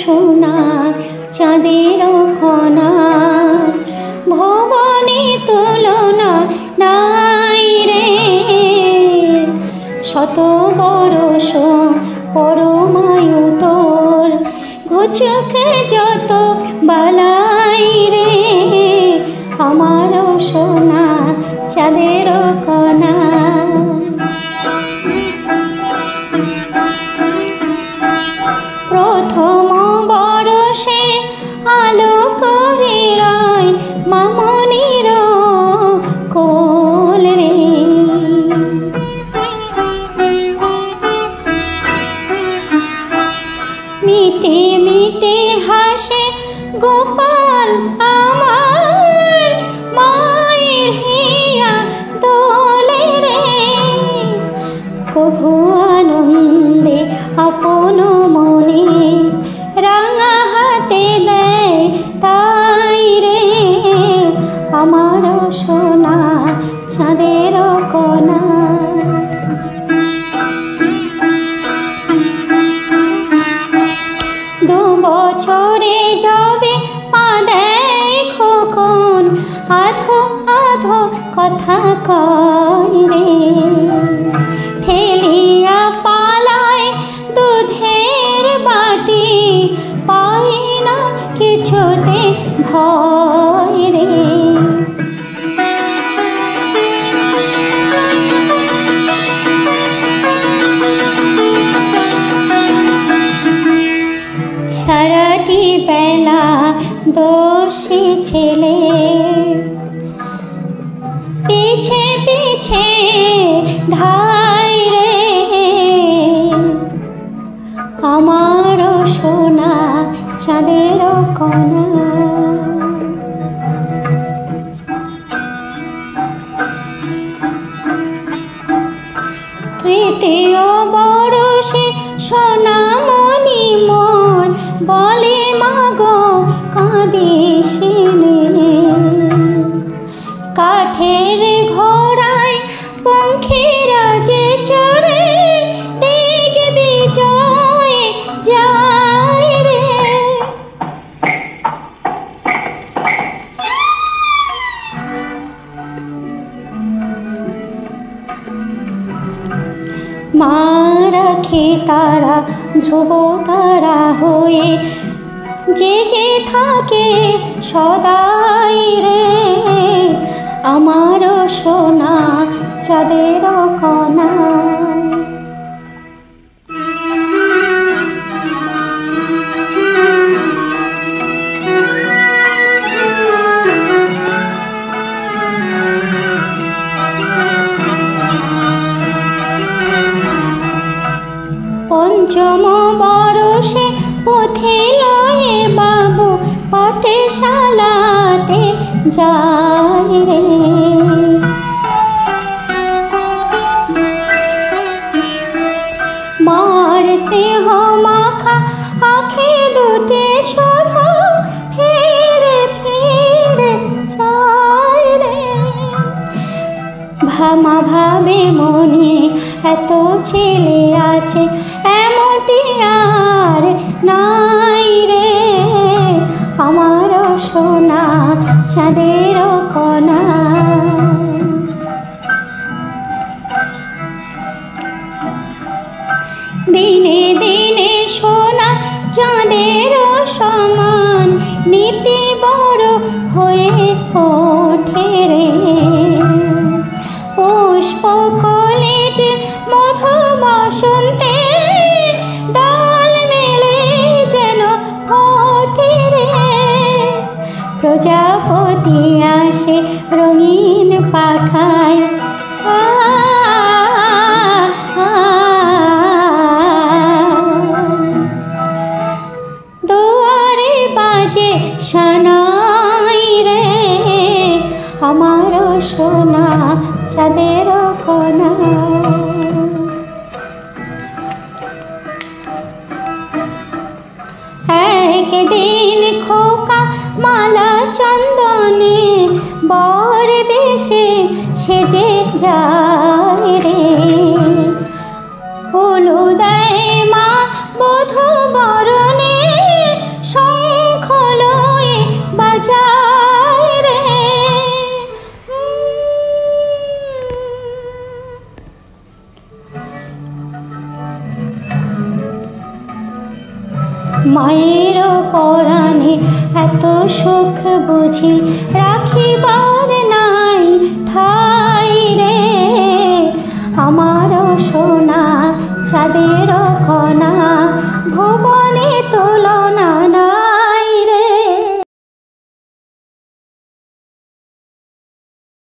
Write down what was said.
সোনা চাঁদের কণা, ভুবনে তুলনা নাই রে। শত বরষ পরমায়ু তোর, ঘুচুকে যত বালাই রে। আমার সোনা চাঁদের কণা। প্রথম বরষে আলো করে আয় মামনির কোল রে। মিটে মিটে হাসে গোপাল আমার, মায়ের হিয়া দোলে রে। কভু আনন্দে আপন মনে রাঙা হাতে দেয় তাই রে। আমার সোনা চাঁদের কণা। দু বছরে যাবে পা দেয় খোকন, আধো আধো কথা কয় রে। ফেলিয়া পালায় দুধের বাটি, পাই না কিছুতে ভয় রে। সারাটি বেলা দোষী ছেলে, পিছে পিছে ধাই রে। আমার সোনা চাঁদের কণা। তৃতীয় বরষে সোনামণি মোর, বলে মাগো কাঁদিস নে। কাঠের ঘোড়ায় পঙ্খিরা যে চড়ে, দিগ বিজয় যায় রে। মা রাখে তারা ধ্রুব তারা হয়ে, জেগে থাকে সদাই রে। আমার সোনা চাঁদের কণা। পঞ্চম বরষে উঠিল এ বাবু, পাঠশালাতে যায় রে। মার স্নেহ মাখা আঁখি দুটি শুধু ফিরে ফিরে চায় রে। ভামা ভাবে মনে এত ছেলে আছে, এমনটি আর নাই রে। আমার সোনা চাঁদের কণা। দিনে দিনে সোনা চাঁদের সমান, নীতি বড় হয়ে ওঠে রে। পুষ্প কলিট মধু বসন্তে, দল মেলে যেন ফোটে রে। প্রজাপতি আসে রঙিন পাখায়, দুয়ারে বাজে সানাই রে। আমার সোনা চাঁদের কণা। একদিন খোকা মালা চন্দনে বর বেশে সেজে যায় রে। হলুদায় মা বধূ বরণে সুখ বুঝি রাখিবা